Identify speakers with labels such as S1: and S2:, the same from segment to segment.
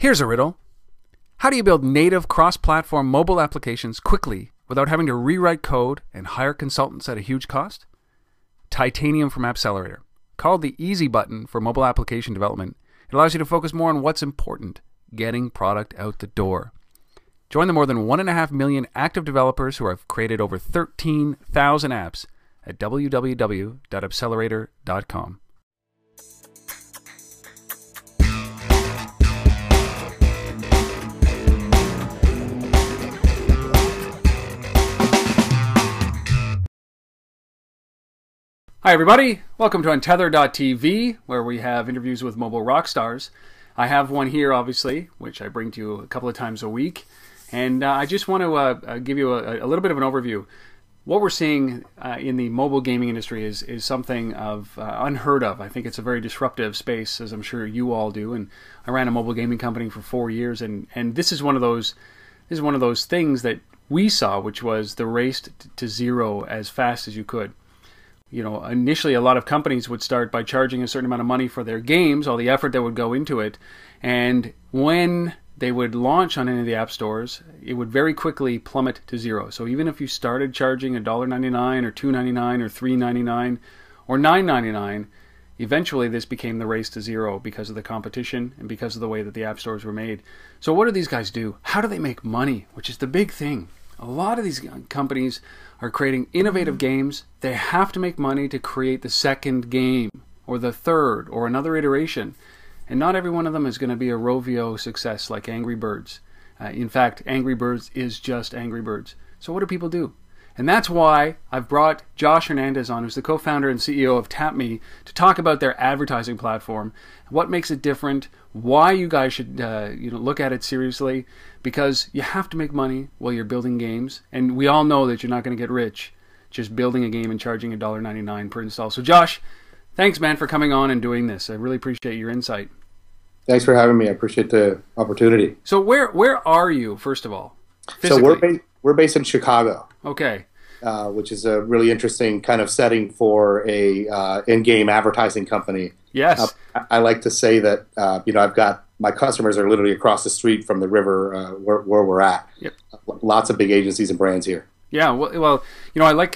S1: Here's a riddle. How do you build native cross-platform mobile applications quickly without having to rewrite code and hire consultants at a huge cost? Titanium from Appcelerator. Called the easy button for mobile application development, it allows you to focus more on what's important, getting product out the door. Join the more than 1.5 million active developers who have created over 13,000 apps at www.appcelerator.com. Hi everybody, welcome to Untether.tv, where we have interviews with mobile rock stars. I have one here, obviously, which I bring to you a couple of times a week, and I just want to give you a little bit of an overview. What we're seeing in the mobile gaming industry is something of unheard of. I think it's a very disruptive space, as I'm sure you all do, and I ran a mobile gaming company for 4 years, and this is one of those things that we saw, which was the race to zero as fast as you could. You know, initially a lot of companies would start by charging a certain amount of money for their games, all the effort that would go into it, and when they would launch on any of the app stores, it would very quickly plummet to zero. So even if you started charging $1.99 or $2.99 or $3.99 or $9.99, eventually this became the race to zero because of the competition and because of the way that the app stores were made. So what do these guys do? How do they make money? Which is the big thing. A lot of these companies are creating innovative games. They have to make money to create the second game or the third or another iteration. And not every one of them is going to be a Rovio success like Angry Birds. In fact, Angry Birds is just Angry Birds. So what do people do? And that's why I've brought Josh Hernandez on, who's the co-founder and CEO of TapMe, to talk about their advertising platform, what makes it different, why you guys should look at it seriously, because you have to make money while you're building games, and we all know that you're not going to get rich just building a game and charging $1.99 per install. So Josh, thanks man for coming on and doing this. I really appreciate your insight.
S2: Thanks for having me. I appreciate the opportunity.
S1: So where are you, first of all, physically?
S2: So we're based in Chicago.
S1: Okay.
S2: Which is a really interesting kind of setting for a in-game advertising company.
S1: Yes.
S2: I like to say that I've got my customers are literally across the street from the river where we're at.
S1: Yep.
S2: Lots of big agencies and brands here.
S1: Yeah. Well, I like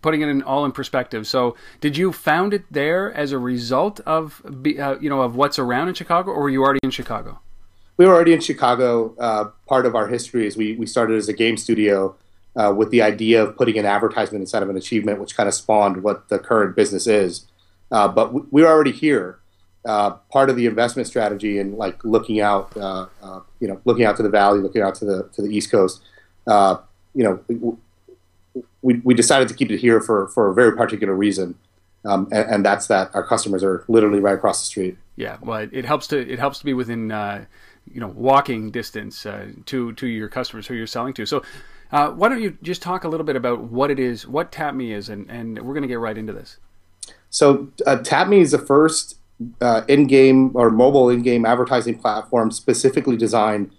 S1: putting it all in perspective. So, did you found it there as a result of of what's around in Chicago, or were you already in Chicago?
S2: We were already in Chicago. Part of our history is we started as a game studio. With the idea of putting an advertisement inside of an achievement, which kind of spawned what the current business is. But we're already here. Part of the investment strategy and like looking out, looking out to the valley, looking out to the East Coast. We decided to keep it here for a very particular reason, and that's that our customers are literally right across the street.
S1: Yeah, well, it helps to be within walking distance to your customers who you're selling to. So. Why don't you just talk a little bit about what it is, what TapMe is, and we're going to get right into this.
S2: So TapMe is the first in-game or mobile in-game advertising platform specifically designed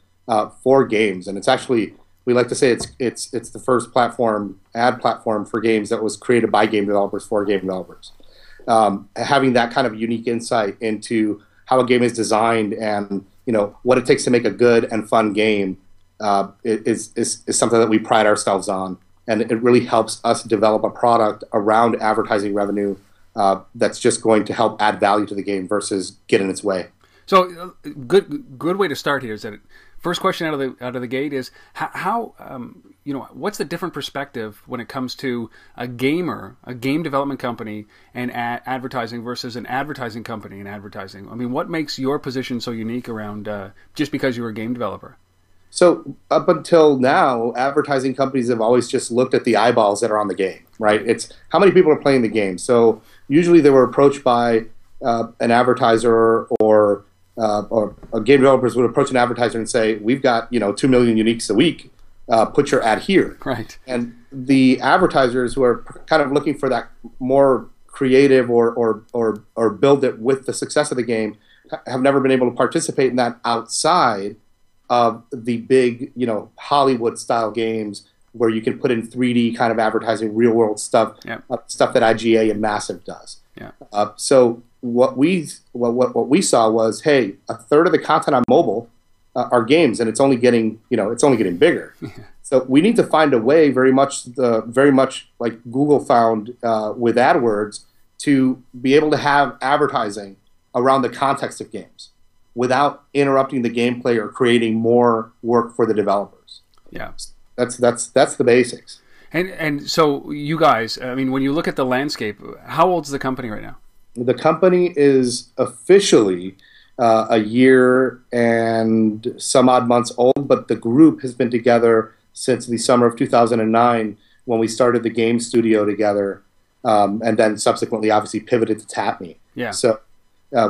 S2: for games, and it's actually, we like to say it's the first ad platform for games that was created by game developers for game developers. Having that kind of unique insight into how a game is designed and what it takes to make a good and fun game. Is something that we pride ourselves on, and it really helps us develop a product around advertising revenue that's just going to help add value to the game versus get in its way.
S1: So, good way to start here is that first question out of the gate is how what's the different perspective when it comes to a game development company and advertising versus an advertising company and advertising? I mean, what makes your position so unique around just because you're a game developer?
S2: So up until now, advertising companies have always just looked at the eyeballs that are on the game, right? It's how many people are playing the game. So usually they were approached by an advertiser or game developers would approach an advertiser and say, "We've got 2 million uniques a week. Put your ad here."
S1: Right.
S2: And the advertisers who are kind of looking for that more creative or build it with the success of the game have never been able to participate in that outside of the big, Hollywood style games where you can put in 3D kind of advertising, real world stuff,
S1: yep.
S2: Stuff that IGA and Massive does.
S1: Yeah.
S2: So what we saw was, hey, a third of the content on mobile our games, and it's only getting bigger. So we need to find a way, very much like Google found with AdWords, to be able to have advertising around the context of games without interrupting the gameplay or creating more work for the developers.
S1: Yeah,
S2: that's the basics.
S1: And so you guys, I mean, when you look at the landscape, how old's the company right now?
S2: The company is officially a year and some odd months old, but the group has been together since the summer of 2009 when we started the game studio together, and then subsequently obviously pivoted to TapMe.
S1: Yeah.
S2: So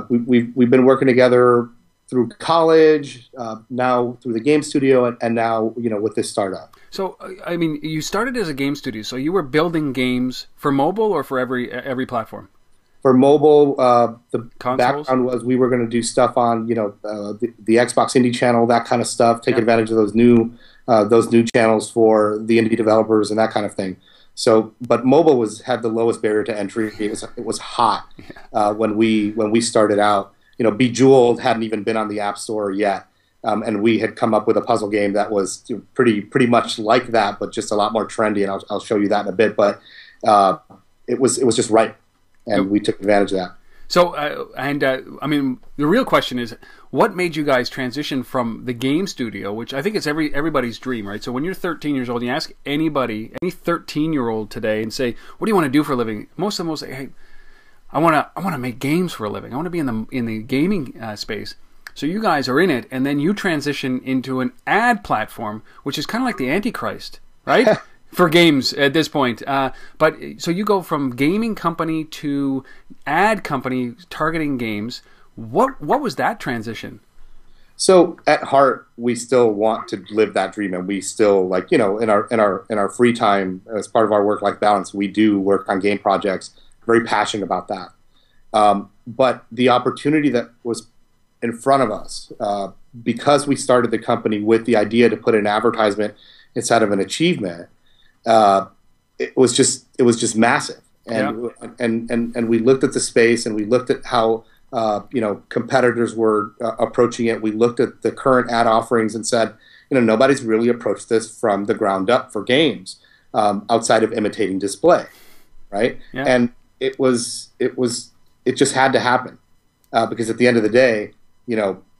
S2: we've been working together through college, now through the game studio, and now with this startup.
S1: So I mean, you started as a game studio, so you were building games for mobile or for every platform?
S2: For mobile, the
S1: Consoles?
S2: background was we were going to do stuff on the Xbox Indie channel, that kind of stuff, take advantage of those new channels for the indie developers and that kind of thing. So, but mobile had the lowest barrier to entry. It was hot when we started out. Bejeweled hadn't even been on the App Store yet, and we had come up with a puzzle game that was pretty much like that, but just a lot more trendy. And I'll show you that in a bit. But it was just right, and we took advantage of that.
S1: So, I mean, the real question is, what made you guys transition from the game studio, which I think is everybody's dream, right? So when you're 13 years old, and you ask any 13-year-old today and say, what do you want to do for a living? Most of them will say, hey, I want to make games for a living. I want to be in the gaming space. So you guys are in it, and then you transition into an ad platform, which is kind of like the Antichrist, right? For games at this point. But so you go from gaming company to ad company targeting games. What was that transition?
S2: So at heart, we still want to live that dream, and we still in our free time as part of our work-life balance, we do work on game projects. Very passionate about that. But the opportunity that was in front of us, because we started the company with the idea to put an advertisement inside of an achievement, it was just massive. And we looked at the space, and we looked at how competitors were approaching it. We looked at the current ad offerings and said, nobody's really approached this from the ground up for games outside of imitating display, right? Yeah. And it just had to happen because at the end of the day,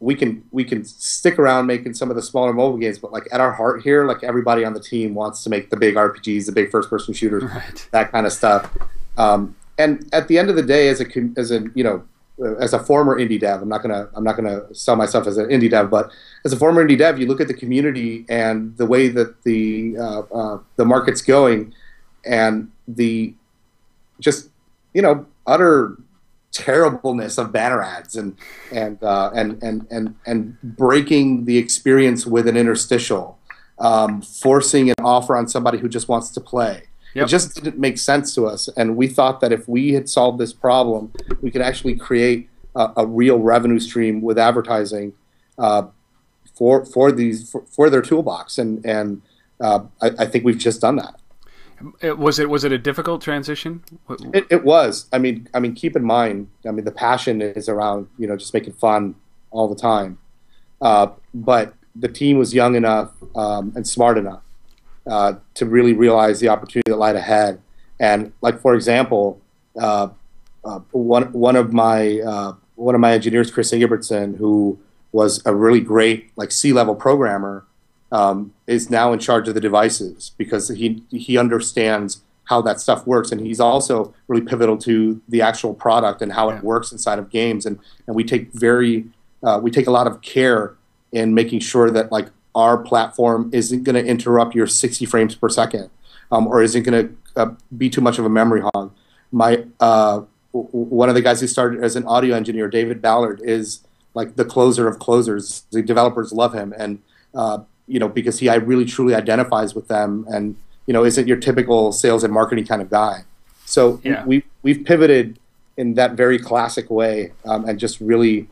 S2: we can stick around making some of the smaller mobile games, but like at our heart here, like everybody on the team wants to make the big RPGs, the big first-person shooters, right, that kind of stuff. And at the end of the day, as a former indie dev, I'm not gonna sell myself as an indie dev, but as a former indie dev, you look at the community and the way that the market's going, and the just utter terribleness of banner ads and breaking the experience with an interstitial, forcing an offer on somebody who just wants to play. Yep. It just didn't make sense to us, and we thought that if we had solved this problem, we could actually create a real revenue stream with advertising for their toolbox, and I think we've just done that.
S1: Was it a difficult transition?
S2: It was. I mean, keep in mind, the passion is around just making fun all the time, but the team was young enough and smart enough to really realize the opportunity that lied ahead. And like, for example, one of my engineers, Chris Ingebrigtsen, who was a really great C-level programmer, is now in charge of the devices because he understands how that stuff works, and he's also really pivotal to the actual product and how it works inside of games. And we take a lot of care in making sure that our platform isn't going to interrupt your 60 frames per second, or isn't going to be too much of a memory hog. One of the guys who started as an audio engineer, David Ballard, is the closer of closers. The developers love him, and because he really truly identifies with them, and isn't your typical sales and marketing kind of guy. So we've pivoted in that very classic way, and just really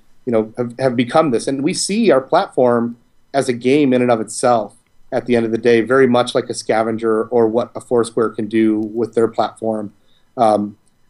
S2: have become this. And we see our platform as a game in and of itself at the end of the day, very much like a Scavenger or what a Foursquare can do with their platform.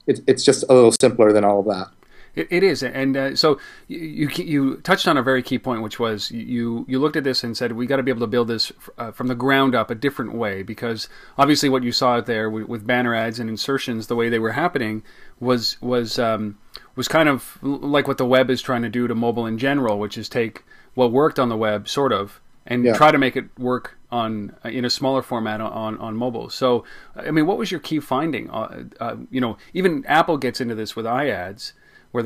S2: It's just a little simpler than all of that.
S1: It is, and so you touched on a very key point, which was you looked at this and said we got to be able to build this from the ground up a different way, because obviously what you saw out there with banner ads and insertions, the way they were happening was kind of like what the web is trying to do to mobile in general, which is take what worked on the web sort of and try to make it work on in a smaller format on mobile. So, I mean, what was your key finding? Even Apple gets into this with iAds, where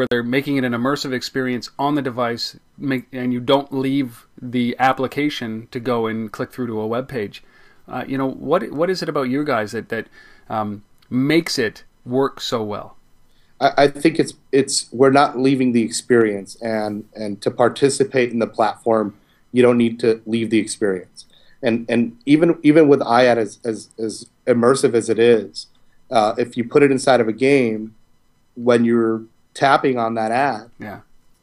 S1: they're making it an immersive experience on the device, and you don't leave the application to go and click through to a web page. What is it about you guys that makes it work so well?
S2: I think it's we're not leaving the experience, and to participate in the platform, you don't need to leave the experience. And even with iAd as immersive as it is, if you put it inside of a game, when you're tapping on that ad,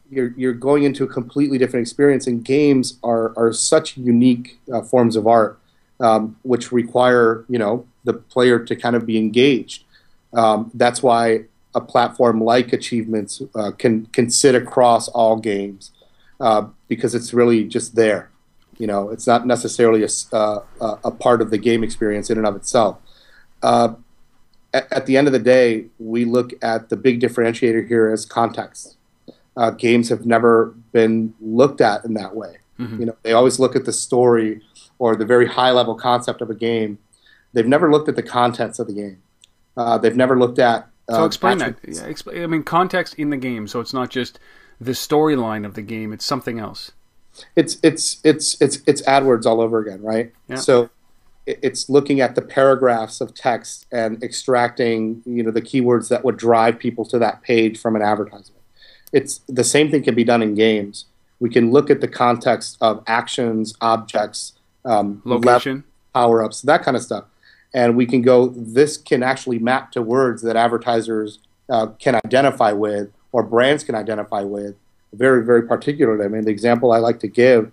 S2: you're going into a completely different experience. And games are such unique forms of art, which require the player to kind of be engaged. That's why a platform like Achievements can sit across all games, because it's really just there. It's not necessarily a part of the game experience in and of itself. At the end of the day, we look at the big differentiator here as context. Games have never been looked at in that way. Mm-hmm. They always look at the story or the very high-level concept of a game. They've never looked at the contents of the game. They've never looked at...
S1: so explain that. I mean, context in the game, so it's not just the storyline of the game, it's something else.
S2: It's AdWords all over again, right? Yeah. So it's looking at the paragraphs of text and extracting, the keywords that would drive people to that page from an advertisement. It's the same thing can be done in games. We can look at the context of actions, objects,
S1: location,
S2: power-ups, that kind of stuff. And we can go, this can actually map to words that advertisers can identify with, or brands can identify with, very, very particularly. I mean, the example I like to give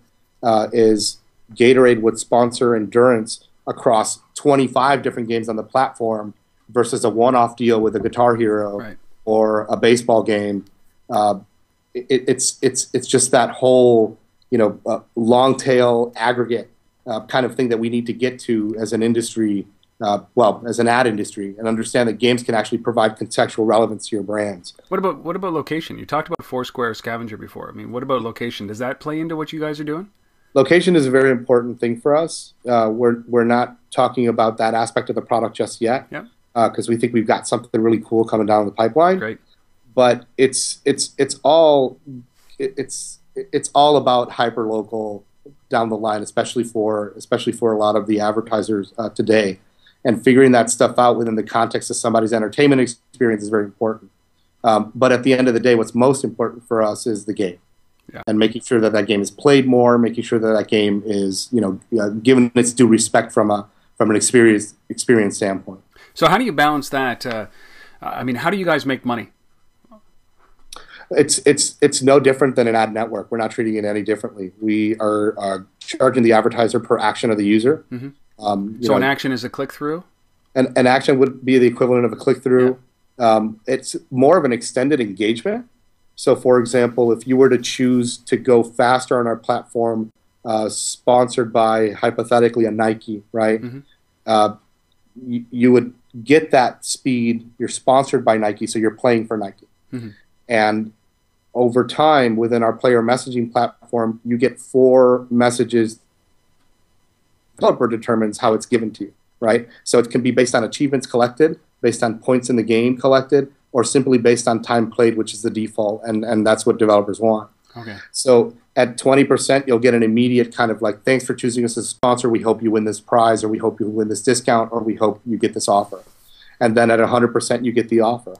S2: is Gatorade would sponsor Endurance across 25 different games on the platform versus a one-off deal with a Guitar Hero or a baseball game. It's just that whole long tail aggregate kind of thing that we need to get to as an industry, as an ad industry, and understand that games can actually provide contextual relevance to your brands.
S1: What about location? You talked about Foursquare Scavenger before. I mean, what about location? Does that play into what you guys are doing?
S2: Location is a very important thing for us. We're not talking about that aspect of the product just yet, because we think we've got something really cool coming down the pipeline.
S1: Great.
S2: But it's all about hyperlocal down the line, especially for a lot of the advertisers today, and figuring that stuff out within the context of somebody's entertainment experience is very important. But at the end of the day, what's most important for us is the game. Yeah. And making sure that game is played more, making sure that game is, given its due respect from an experience standpoint.
S1: So how do you balance that? I mean, how do you guys make money?
S2: It's no different than an ad network. We're not treating it any differently. We are charging the advertiser per action of the user.
S1: Mm-hmm. So an action is a click-through?
S2: An action would be the equivalent of a click-through. Yeah. It's more of an extended engagement. So, for example, if you were to choose to go faster on our platform, sponsored by, hypothetically, a Nike, right? Mm-hmm. You would get that speed. You're sponsored by Nike, so you're playing for Nike. Mm-hmm. And over time, within our player messaging platform, you get 4 messages. The developer determines how it's given to you, right? So it can be based on achievements collected, based on points in the game collected, or simply based on time played, which is the default, and that's what developers want.
S1: Okay.
S2: So at 20%, you'll get an immediate kind of like, thanks for choosing us as a sponsor, we hope you win this prize, or we hope you win this discount, or we hope you get this offer. And then at 100%, you get the offer.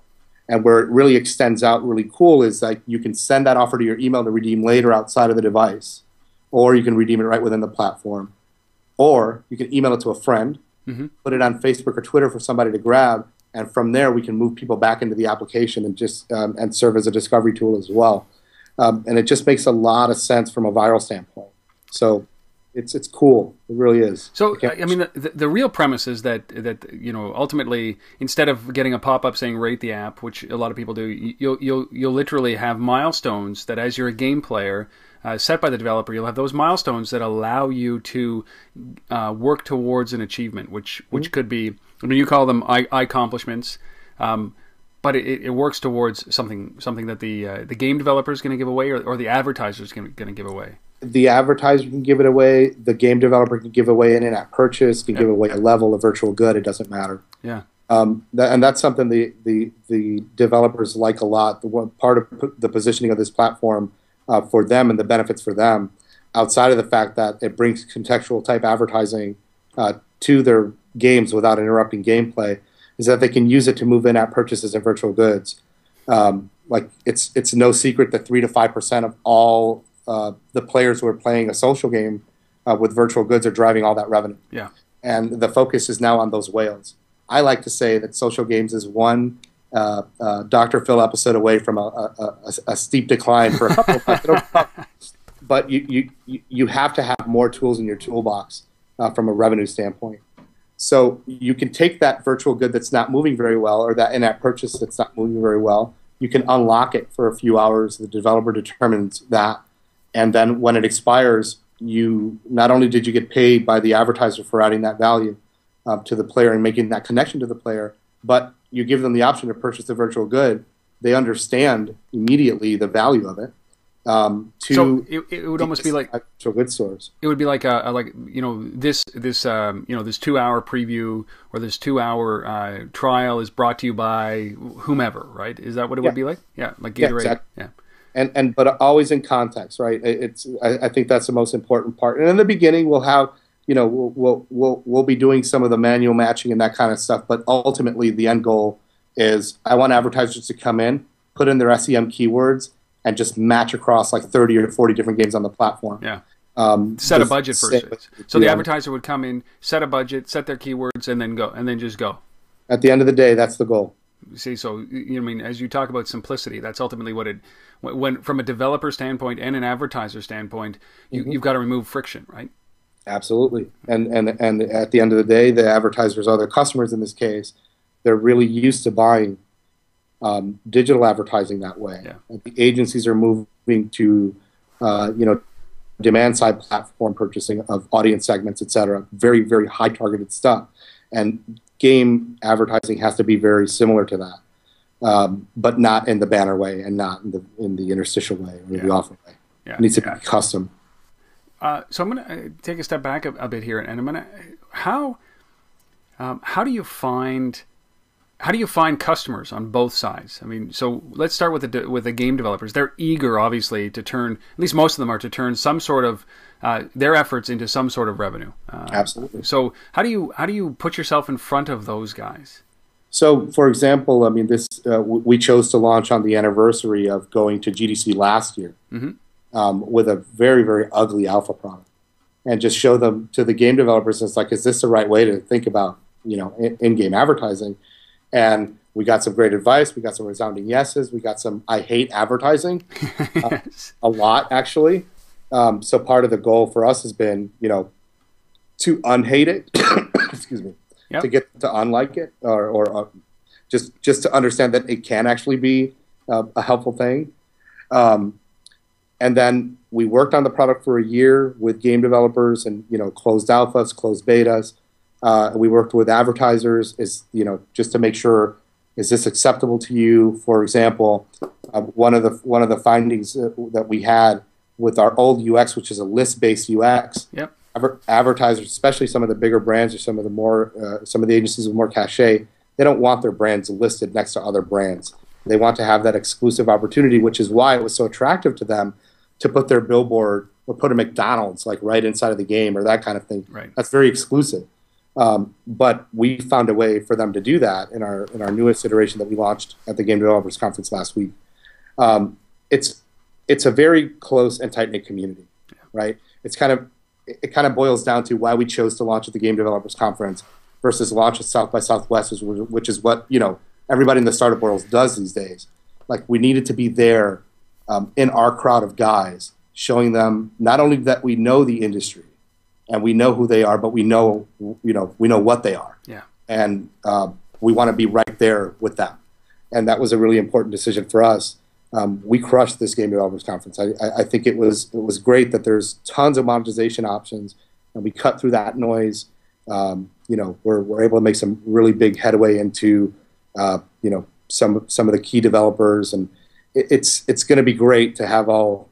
S2: And where it really extends out really cool is like you can send that offer to your email to redeem later outside of the device, or you can redeem it right within the platform, or you can email it to a friend, mm-hmm. put it on Facebook or Twitter for somebody to grab, and from there we can move people back into the application and just and serve as a discovery tool as well. And it just makes a lot of sense from a viral standpoint. So It's cool. It really is.
S1: So, I mean, the real premise is that ultimately, instead of getting a pop-up saying rate the app, which a lot of people do, you'll literally have milestones that, as you're a game player, set by the developer, you'll have those milestones that allow you to work towards an achievement, which could be, I mean, you call them accomplishments, but it works towards something that the game developer is going to give away, or the advertiser is going to give away.
S2: The advertiser can give it away. The game developer can give away an in-app purchase, can give away a level, a virtual good. It doesn't matter.
S1: Yeah.
S2: And that's something the developers like a lot. The one part of the positioning of this platform for them and the benefits for them, outside of the fact that it brings contextual type advertising to their games without interrupting gameplay, is that they can use it to move in-app purchases and virtual goods. Like it's no secret that 3 to 5% of all the players who are playing a social game with virtual goods are driving all that revenue.
S1: Yeah.
S2: And the focus is now on those whales. I like to say that social games is one Dr. Phil episode away from a steep decline for a couple of months. But you have to have more tools in your toolbox from a revenue standpoint. So you can take that virtual good that's not moving very well, or that in-app purchase that's not moving very well, you can unlock it for a few hours. The developer determines that. And then when it expires, you not only did you get paid by the advertiser for adding that value to the player and making that connection to the player, but you give them the option to purchase the virtual good. They understand immediately the value of it.
S1: So it would almost be like
S2: virtual good stores.
S1: It would be like this 2-hour preview or this 2-hour trial is brought to you by whomever, right? Is that what it would be like? Yeah, like Gatorade.
S2: Yeah, exactly.
S1: Yeah.
S2: But always in context, right? I think that's the most important part. And in the beginning, we'll have, we'll be doing some of the manual matching and that kind of stuff. But ultimately, the end goal is I want advertisers to come in, put in their SEM keywords, and just match across like 30 or 40 different games on the platform.
S1: Yeah. Set a budget first. So the advertiser would come in, set a budget, set their keywords, and then just go.
S2: At the end of the day, that's the goal.
S1: See, so I mean, as you talk about simplicity, that's ultimately what when from a developer standpoint and an advertiser standpoint, you've got to remove friction, right?
S2: Absolutely. And at the end of the day, the advertisers are their customers in this case. They're really used to buying digital advertising that way.
S1: Yeah.
S2: The agencies are moving to demand side platform purchasing of audience segments, et cetera. Very, very high targeted stuff. And game advertising has to be very similar to that, but not in the banner way and not in the interstitial way or the offer way.
S1: Yeah.
S2: It needs to be custom.
S1: So I'm going to take a step back a bit here, and I'm going to how do you find customers on both sides? I mean, so let's start with the game developers. They're eager, obviously, to turn, at least most of them are, to turn some sort of their efforts into some sort of revenue.
S2: Absolutely.
S1: So how do you put yourself in front of those guys?
S2: So, for example, I mean, this we chose to launch on the anniversary of going to GDC last year with a very, very ugly alpha product, and just show them to the game developers. It's like, is this the right way to think about in-game advertising? And we got some great advice. We got some resounding yeses. We got some I hate advertising,
S1: Yes.
S2: A lot actually. So part of the goal for us has been, to unhate it. Excuse me.
S1: Yep.
S2: To get to unlike it, or just to understand that it can actually be a helpful thing. And then we worked on the product for a year with game developers and closed alphas, closed betas. We worked with advertisers, just to make sure, is this acceptable to you? For example, one of the findings that we had with our old UX, which is a list-based UX,
S1: Yep.
S2: Advertisers, especially some of the bigger brands or some of the agencies with more cachet, they don't want their brands listed next to other brands. They want to have that exclusive opportunity, which is why it was so attractive to them to put their billboard or put a McDonald's like right inside of the game or that kind of thing.
S1: Right.
S2: That's very exclusive. But we found a way for them to do that in our newest iteration that we launched at the Game Developers Conference last week. It's a very close and tight-knit community, right? It kind of boils down to why we chose to launch at the Game Developers Conference versus launch at South by Southwest, which is what everybody in the startup world does these days. Like, we needed to be there in our crowd of guys, showing them not only that we know the industry, and we know who they are, but we know what they are.
S1: Yeah.
S2: And we want to be right there with them. And that was a really important decision for us. We crushed this Game Developers Conference. I think it was great that there's tons of monetization options, and we cut through that noise. We're able to make some really big headway into some of the key developers, and it's going to be great to have all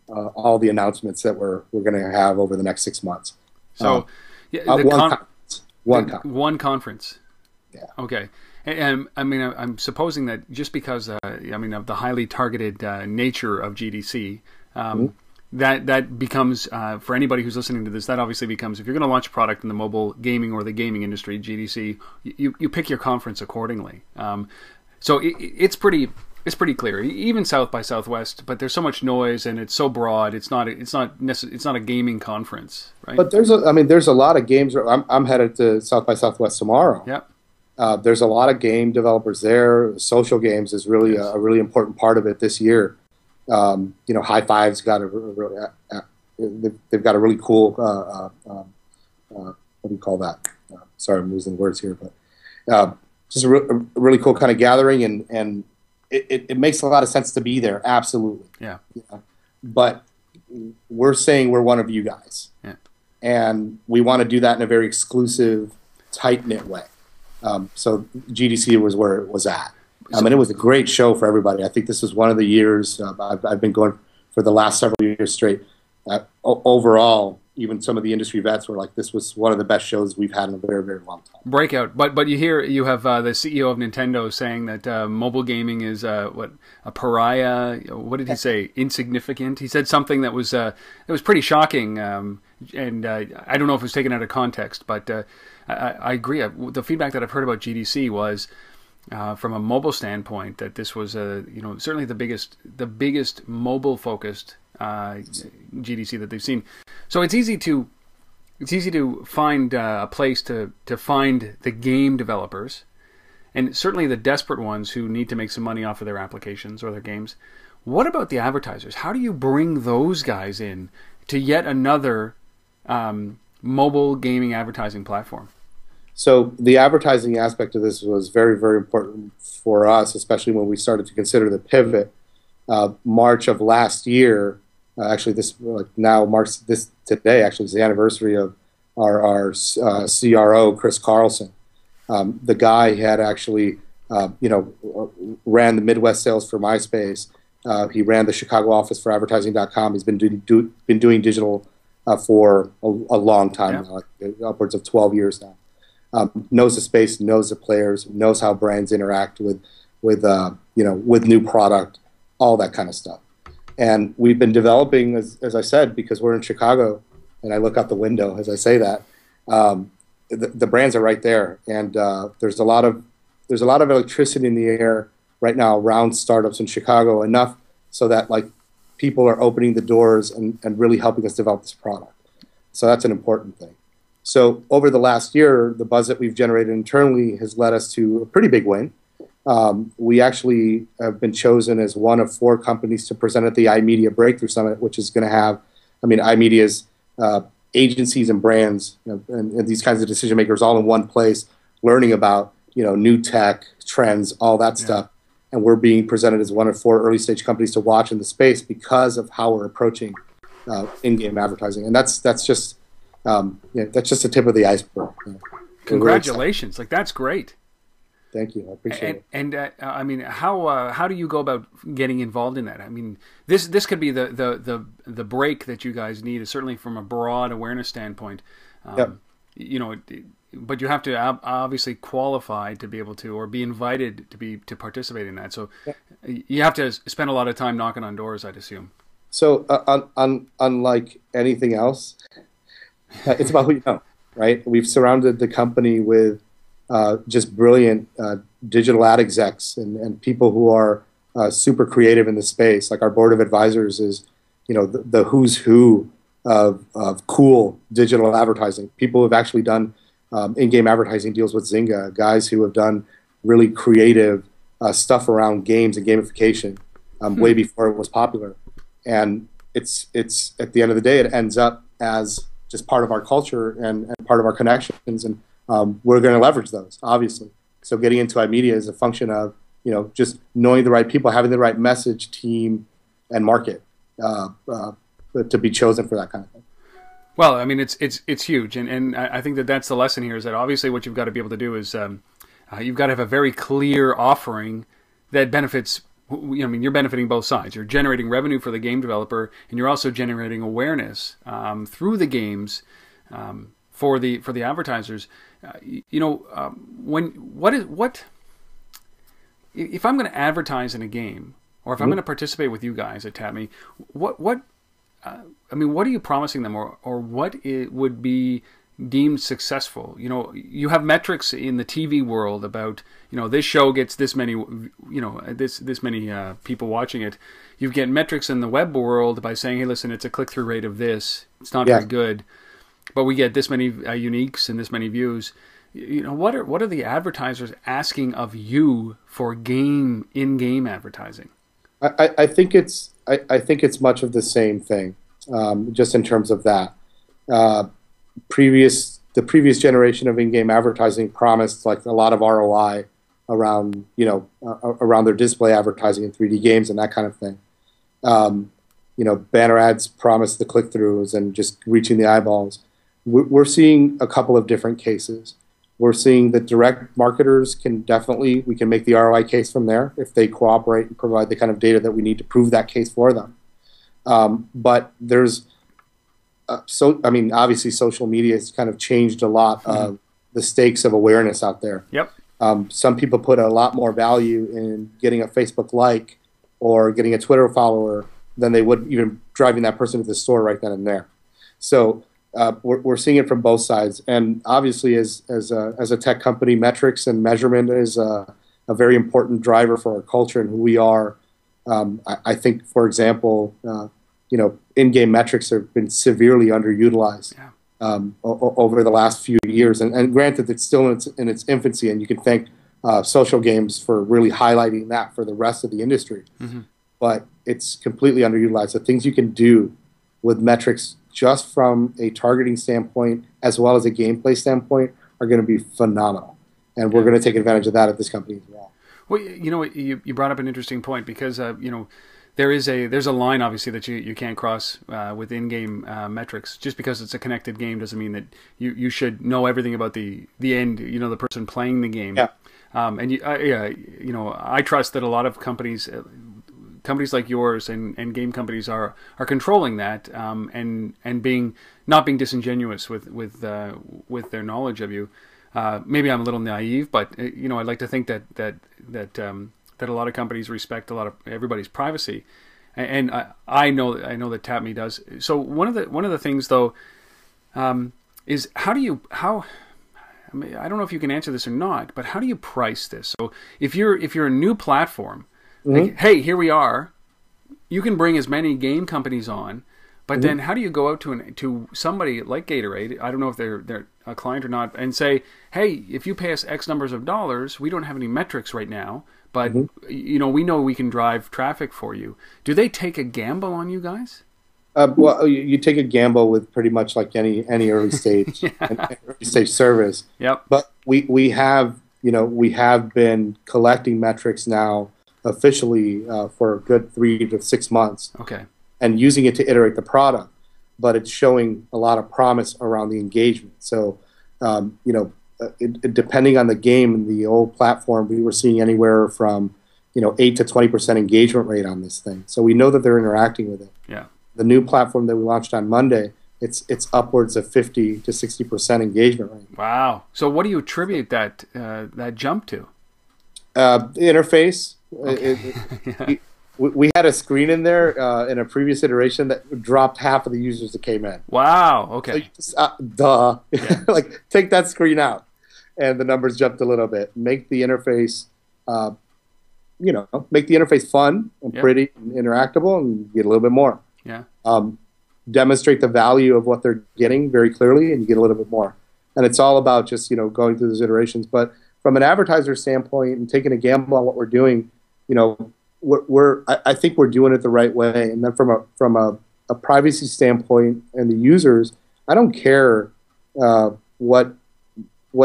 S2: the announcements that we're going to have over the next 6 months.
S1: So, one conference.
S2: Yeah.
S1: Okay. And I mean, I'm supposing that just because of the highly targeted nature of GDC, that becomes for anybody who's listening to this, that obviously becomes, if you're going to launch a product in the mobile gaming or the gaming industry, GDC, you pick your conference accordingly. So it's pretty clear, even South by Southwest. But there's so much noise and it's so broad. It's not a gaming conference, right?
S2: But there's a lot of games. I'm headed to South by Southwest tomorrow.
S1: Yep.
S2: There's a lot of game developers there. Social games is really a really important part of it this year. High Five's got they've got a really cool what do you call that? Sorry, I'm losing words here, but just a really cool kind of gathering, and it makes a lot of sense to be there. Absolutely.
S1: Yeah.
S2: But we're saying we're one of you guys, and we want to do that in a very exclusive, tight-knit way. So GDC was where it was at. And it was a great show for everybody. I think this was one of the years, I've been going for the last several years straight. Overall, even some of the industry vets were like, this was one of the best shows we've had in a very, very long time.
S1: Breakout. But you have the CEO of Nintendo saying that mobile gaming is a pariah. What did he say? Insignificant. He said something that was pretty shocking, and I don't know if it was taken out of context, but I agree. The feedback that I've heard about GDC was, from a mobile standpoint, that this was certainly the biggest mobile focused GDC that they've seen. So it's easy to find a place to find the game developers, and certainly the desperate ones who need to make some money off of their applications or their games. What about the advertisers? How do you bring those guys in to yet another mobile gaming advertising platform?
S2: So the advertising aspect of this was very, very important for us, especially when we started to consider the pivot. March of last year, actually today actually is the anniversary of our CRO, Chris Carlson. The guy had actually, ran the Midwest sales for MySpace. He ran the Chicago office for advertising.com. He's been doing digital for a long time now, like upwards of 12 years now. Knows the space, knows the players, knows how brands interact with new product, all that kind of stuff. And we've been developing, as I said, because we're in Chicago, and I look out the window as I say that, the brands are right there, and there's a lot of electricity in the air right now around startups in Chicago, enough so that like people are opening the doors and really helping us develop this product. So that's an important thing. So over the last year, the buzz that we've generated internally has led us to a pretty big win. We actually have been chosen as one of 4 companies to present at the iMedia Breakthrough Summit, which is going to have, iMedia's agencies and brands and these kinds of decision makers all in one place, learning about new tech trends, all that stuff. And we're being presented as one of 4 early stage companies to watch in the space because of how we're approaching in-game advertising, and that's just the tip of the iceberg.
S1: Congratulations! Like, that's great.
S2: Thank you. I appreciate it.
S1: And how do you go about getting involved in that? I mean, this could be the break that you guys need, certainly from a broad awareness standpoint. But you have to obviously qualify to be able to, or be invited to participate in that. So you have to spend a lot of time knocking on doors, I'd assume.
S2: So unlike anything else, it's about who you know, right? We've surrounded the company with just brilliant digital ad execs and people who are super creative in the space. Like, our board of advisors is, the who's who of cool digital advertising. People who have actually done in-game advertising deals with Zynga, guys who have done really creative stuff around games and gamification way before it was popular. And it's at the end of the day, it ends up as just part of our culture and part of our connections, and we're going to leverage those, obviously. So getting into iMedia is a function of, you know, just knowing the right people, having the right message, team, and market to be chosen for that kind of thing.
S1: Well, I mean, it's huge, and I think that that's the lesson here, is that obviously what you've got to be able to do is you've got to have a very clear offering that benefits. I mean, you're benefiting both sides. You're generating revenue for the game developer, and you're also generating awareness through the games for the advertisers. If I'm going to advertise in a game, or if I'm going to participate with you guys at TapMe, what are you promising them, or what it would be deemed successful? You know, you have metrics in the TV world about, you know, this show gets this many, you know, this many people watching it. You get metrics in the web world by saying, hey, listen, it's a click-through rate of this. It's not very good, but we get this many uniques and this many views. You know, what are the advertisers asking of you for in-game advertising?
S2: I think it's much of the same thing, just in terms of that. The previous generation of in-game advertising promised like a lot of ROI around, you know, around their display advertising in 3D games and that kind of thing. You know, banner ads promised the click-throughs and just reaching the eyeballs. We're seeing a couple of different cases. We're seeing that direct marketers we can make the ROI case from there if they cooperate and provide the kind of data that we need to prove that case for them. But there's, I mean, obviously social media has kind of changed a lot of the stakes of awareness out there.
S1: Yep.
S2: Some people put a lot more value in getting a Facebook like or getting a Twitter follower than they would even driving that person to the store right then and there. So we're seeing it from both sides, and obviously, as a tech company, metrics and measurement is a very important driver for our culture and who we are. I think, for example, you know, in-game metrics have been severely underutilized over the last few years, and granted, it's still in its infancy, and you can thank social games for really highlighting that for the rest of the industry. But it's completely underutilized. The things you can do with metrics, just from a targeting standpoint as well as a gameplay standpoint, are going to be phenomenal, and we're going to take advantage of that at this company as well.
S1: Well, you know, you brought up an interesting point, because you know, there's a line obviously that you can't cross with in-game metrics. Just because it's a connected game doesn't mean that you should know everything about the end. You know, the person playing the game.
S2: Yeah.
S1: And you know, I trust that a lot of companies like yours and game companies are controlling that, and not being disingenuous with their knowledge of you. Maybe I'm a little naive, but you know, I'd like to think that a lot of companies respect a lot of everybody's privacy, and I know that TapMe does. So one of the things though is how I mean, I don't know if you can answer this or not, but how do you price this? So if you're a new platform, like, hey, here we are. You can bring as many game companies on, but then how do you go out to somebody like Gatorade? I don't know if they're a client or not, and say, hey, if you pay us X numbers of dollars, we don't have any metrics right now, but you know we can drive traffic for you. Do they take a gamble on you guys?
S2: Well, you take a gamble with pretty much like any early stage early stage service.
S1: Yep.
S2: But we have been collecting metrics now officially for a good 3 to 6 months.
S1: Okay. And
S2: using it to iterate the product, but it's showing a lot of promise around the engagement. So, you know, depending on the game and the old platform, we were seeing anywhere from 8 to 20% engagement rate on this thing. So we know that they're interacting with it.
S1: Yeah.
S2: The new platform that we launched on Monday, it's upwards of 50 to 60% engagement rate.
S1: Wow. So what do you attribute that jump to?
S2: The interface.
S1: Okay.
S2: We had a screen in there in a previous iteration that dropped half of the users that came in.
S1: Wow. Okay.
S2: So duh. Yeah. Like, take that screen out, and the numbers jumped a little bit. Make the interface, make the interface fun and pretty and interactable, and get a little bit more.
S1: Yeah.
S2: Demonstrate the value of what they're getting very clearly, and you get a little bit more. And it's all about just going through those iterations. But from an advertiser standpoint and taking a gamble on what we're doing, I think we're doing it the right way. And then from a privacy standpoint and the users, I don't care what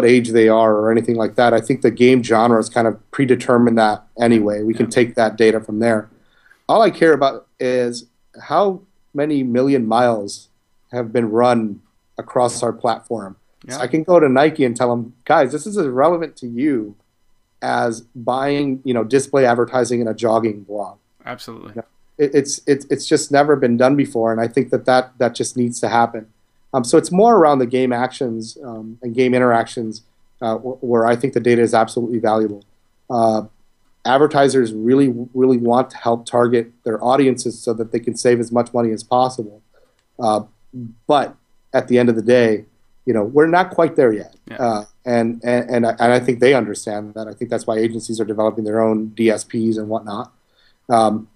S2: age they are or anything like that. I think the game genre is kind of predetermined that anyway. We can take that data from there. All I care about is how many million miles have been run across our platform. Yeah. So I can go to Nike and tell them, guys, this is as relevant to you as buying, display advertising in a jogging blog.
S1: Absolutely.
S2: It's just never been done before, and I think that just needs to happen. So it's more around the game actions and game interactions where I think the data is absolutely valuable. Advertisers really want to help target their audiences so that they can save as much money as possible. But at the end of the day, we're not quite there yet. Yeah. And I think they understand that. I think that's why agencies are developing their own DSPs and whatnot.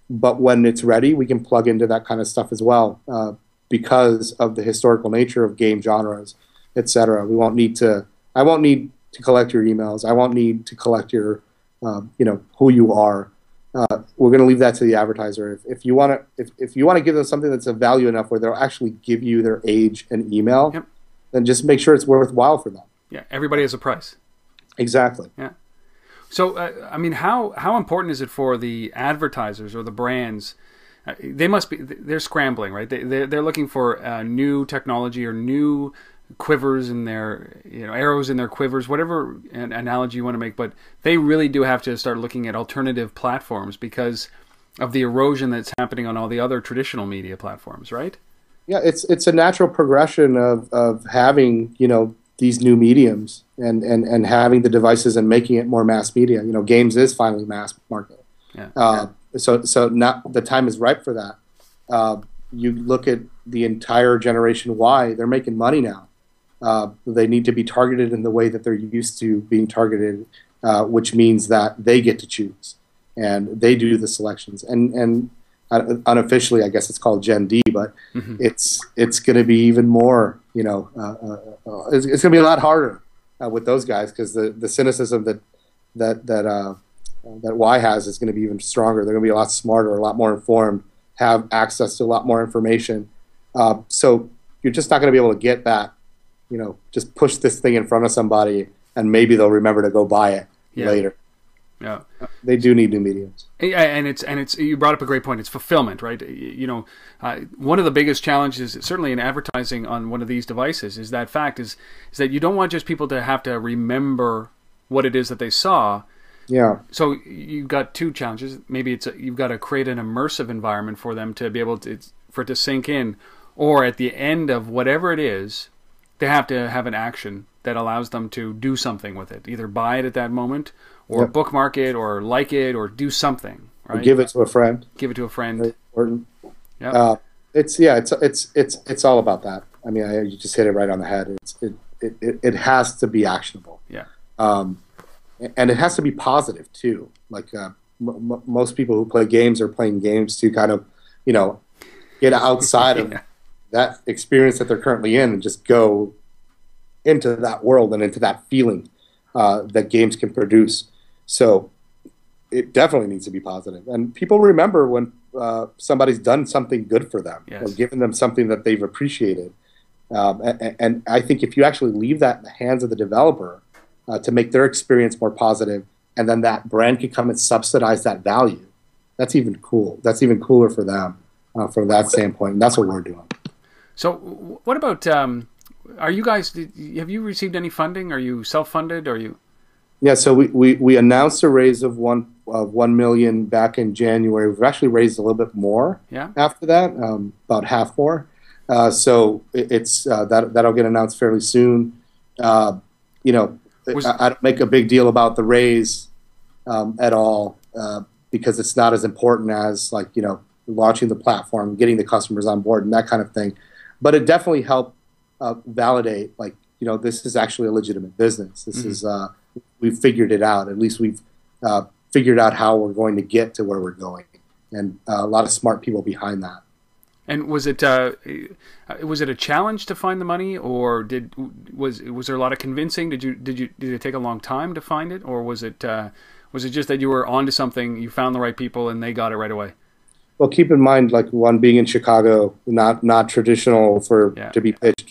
S2: But when it's ready, we can plug into that kind of stuff as well because of the historical nature of game genres, etc. I won't need to collect your emails. I won't need to collect your, who you are. We're going to leave that to the advertiser. If you want to give them something that's of value enough where they'll actually give you their age and email, yep, then just make sure it's worthwhile for them.
S1: Yeah, everybody has a price.
S2: Exactly.
S1: Yeah. So, how important is it for the advertisers or the brands? They're scrambling, right? They're looking for new technology or new quivers in their, arrows in their quivers, whatever analogy you want to make. But they really do have to start looking at alternative platforms because of the erosion that's happening on all the other traditional media platforms, right?
S2: Yeah, it's a natural progression of having, these new mediums and having the devices and making it more mass media. Games is finally mass market. Yeah. So now the time is ripe for that. You look at the entire generation Y; they're making money now. They need to be targeted in the way that they're used to being targeted, which means that they get to choose and they do the selections. And unofficially, I guess it's called Gen D, but it's going to be even more. It's going to be a lot harder with those guys because the cynicism that Y has is going to be even stronger. They're going to be a lot smarter, a lot more informed, have access to a lot more information. So you're just not going to be able to get that. Just push this thing in front of somebody, and maybe they'll remember to go buy it later.
S1: Yeah,
S2: they do need new mediums.
S1: And it's you brought up a great point. It's fulfillment, right? One of the biggest challenges, certainly in advertising on one of these devices, is that you don't want just people to have to remember what it is that they saw.
S2: Yeah.
S1: So you've got two challenges. Maybe you've got to create an immersive environment for them to be able for it to sink in, or at the end of whatever it is, they have to have an action that allows them to do something with it, either buy it at that moment, or bookmark it, or like it, or do something. Right?
S2: Or give it to a friend.
S1: Give it to a friend.
S2: Very important. Yep. It's all about that. I mean, you just hit it right on the head. It has to be actionable.
S1: Yeah.
S2: And it has to be positive too. Like most people who play games are playing games to kind of, get outside of that experience that they're currently in and just go into that world and into that feeling that games can produce. So it definitely needs to be positive. And people remember when somebody's done something good for them, or given them something that they've appreciated. And I think if you actually leave that in the hands of the developer to make their experience more positive, and then that brand can come and subsidize that value, that's even cool. That's even cooler for them from that standpoint. And that's what we're doing.
S1: So what about, are you guys, have you received any funding? Are you self-funded? Are you?
S2: Yeah, so we announced a raise of $1 million back in January. We've actually raised a little bit more after that, about half more. So it's that'll get announced fairly soon. I don't make a big deal about the raise at all because it's not as important as launching the platform, getting the customers on board, and that kind of thing. But it definitely helped validate, this is actually a legitimate business. This is we've figured it out. At least we've figured out how we're going to get to where we're going, and a lot of smart people behind that.
S1: And was it a challenge to find the money, or was there a lot of convincing? Did it take a long time to find it, or was it just that you were onto something, you found the right people, and they got it right away?
S2: Well, keep in mind, being in Chicago, not traditional to be pitched.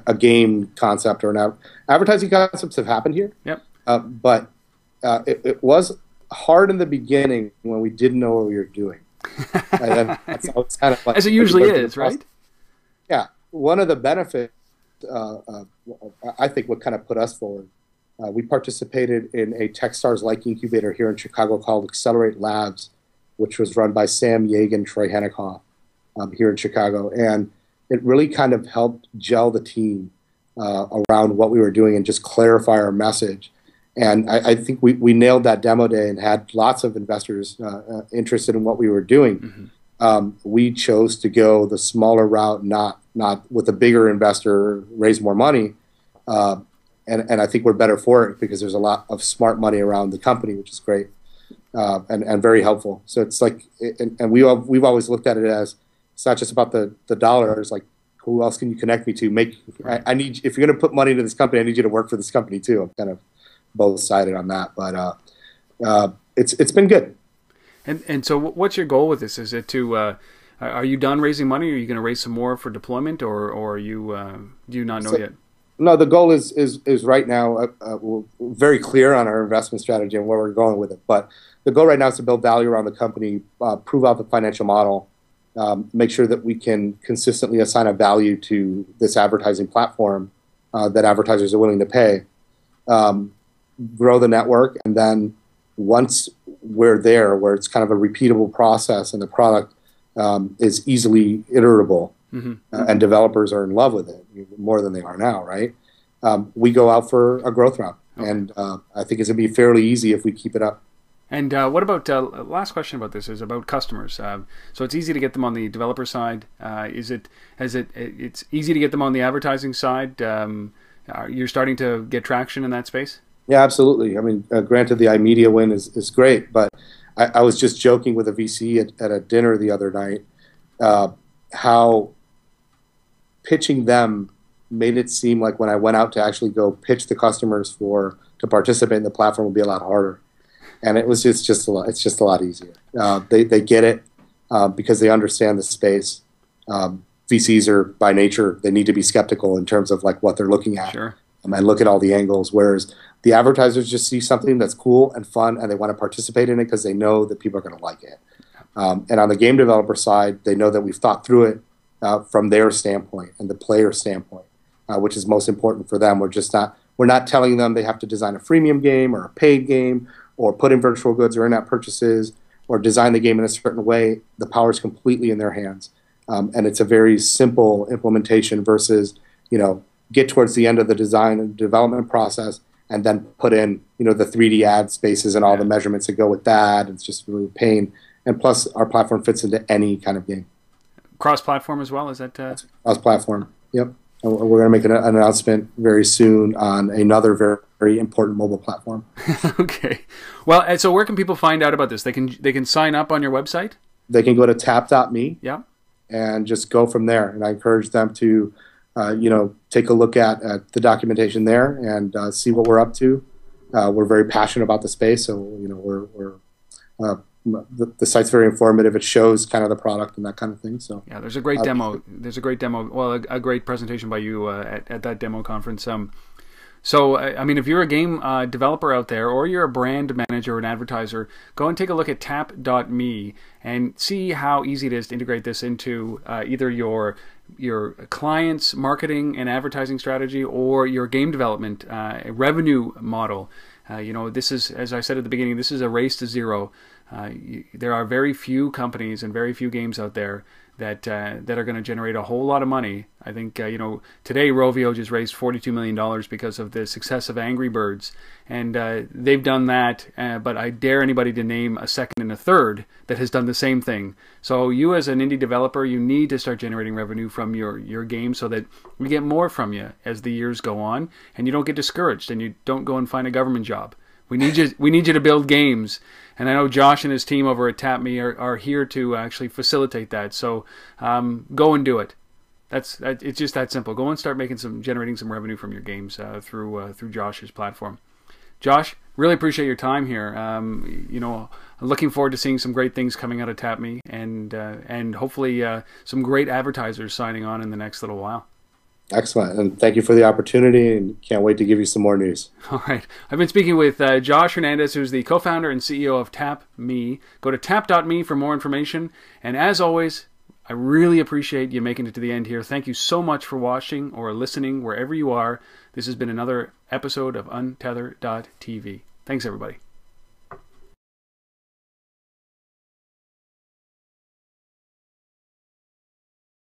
S2: a game concept or advertising concepts have happened here.
S1: Yep.
S2: But it was hard in the beginning when we didn't know what we were doing. That's kind of like,
S1: as it usually is, right?
S2: Yeah. One of the benefits, I think, what kind of put us forward. We participated in a Techstars-like incubator here in Chicago called Accelerate Labs, which was run by Sam Yeagan, Troy Hennicoff, here in Chicago. And it really kind of helped gel the team around what we were doing and just clarify our message. And I think we nailed that demo day and had lots of investors interested in what we were doing. Mm-hmm. We chose to go the smaller route, not with a bigger investor, raise more money. And I think we're better for it because there's a lot of smart money around the company, which is great and very helpful. So it's like, and we've always looked at it as it's not just about the dollars. Like, who else can you connect me to? I need, if you're going to put money into this company, I need you to work for this company too. I'm kind of both sided on that, but it's been good.
S1: And so, what's your goal with this? Is it to are you done raising money? Are you going to raise some more for deployment, or are you do you not know yet?
S2: No, the goal is right now, we're very clear on our investment strategy and where we're going with it. But the goal right now is to build value around the company, prove out the financial model, make sure that we can consistently assign a value to this advertising platform that advertisers are willing to pay, grow the network, and then once we're there, where it's kind of a repeatable process and the product is easily iterable, mm-hmm. And developers are in love with it more than they are now, right? We go out for a growth round, okay. And I think it's going to be fairly easy if we keep it up.
S1: And what about, last question about this is about customers. So it's easy to get them on the developer side. It's easy to get them on the advertising side? You're starting to get traction in that space?
S2: Yeah, absolutely. I mean, granted, the iMedia win is great, but I was just joking with a VC at a dinner the other night how pitching them made it seem like when I went out to actually go pitch the customers to participate in the platform would be a lot harder. And it's just a lot easier. They get it because they understand the space. VCs are by nature, they need to be skeptical in terms of like what they're looking at.
S1: Sure.
S2: And look at all the angles, whereas the advertisers just see something that's cool and fun and they want to participate in it because they know that people are going to like it. And on the game developer side, they know that we've thought through it from their standpoint and the player standpoint, which is most important for them. We're not telling them they have to design a freemium game or a paid game or put in virtual goods or in-app purchases or design the game in a certain way. The power is completely in their hands. And it's a very simple implementation versus, get towards the end of the design and development process and then put in, the 3D ad spaces and all the measurements that go with that. It's just really a pain. And plus, our platform fits into any kind of game.
S1: Cross-platform as well? Is that
S2: cross-platform? Yep. And we're going to make an announcement very soon on another very, very important mobile platform.
S1: Okay. Well, and so where can people find out about this? They can sign up on your website?
S2: They can go to tap.me.
S1: Yeah.
S2: And just go from there. And I encourage them to, take a look at the documentation there and see what we're up to. We're very passionate about the space, so the site's very informative. It shows kind of the product and that kind of thing. So
S1: yeah, there's a great demo. There's a great demo. Well, a great presentation by you at that demo conference. So, I mean, if you're a game developer out there or you're a brand manager or an advertiser, go and take a look at tap.me and see how easy it is to integrate this into either your client's marketing and advertising strategy or your game development revenue model. This is, as I said at the beginning, this is a race to zero. There are very few companies and very few games out there that are going to generate a whole lot of money. I think today Rovio just raised $42 million because of the success of Angry Birds, and they've done that. But I dare anybody to name a second and a third that has done the same thing. So you, as an indie developer, you need to start generating revenue from your game so that we get more from you as the years go on, and you don't get discouraged and you don't go and find a government job. We need you to build games, and I know Josh and his team over at TapMe are here to actually facilitate that. So go and do it. It's just that simple. Go and start generating some revenue from your games through Josh's platform. Josh, really appreciate your time here. I'm looking forward to seeing some great things coming out of TapMe and hopefully some great advertisers signing on in the next little while.
S2: Excellent. And thank you for the opportunity, and can't wait to give you some more news.
S1: All right. I've been speaking with Josh Hernandez, who's the co-founder and CEO of TapMe. Go to tap.me for more information. And as always, I really appreciate you making it to the end here. Thank you so much for watching or listening wherever you are. This has been another episode of Untether.tv. Thanks, everybody.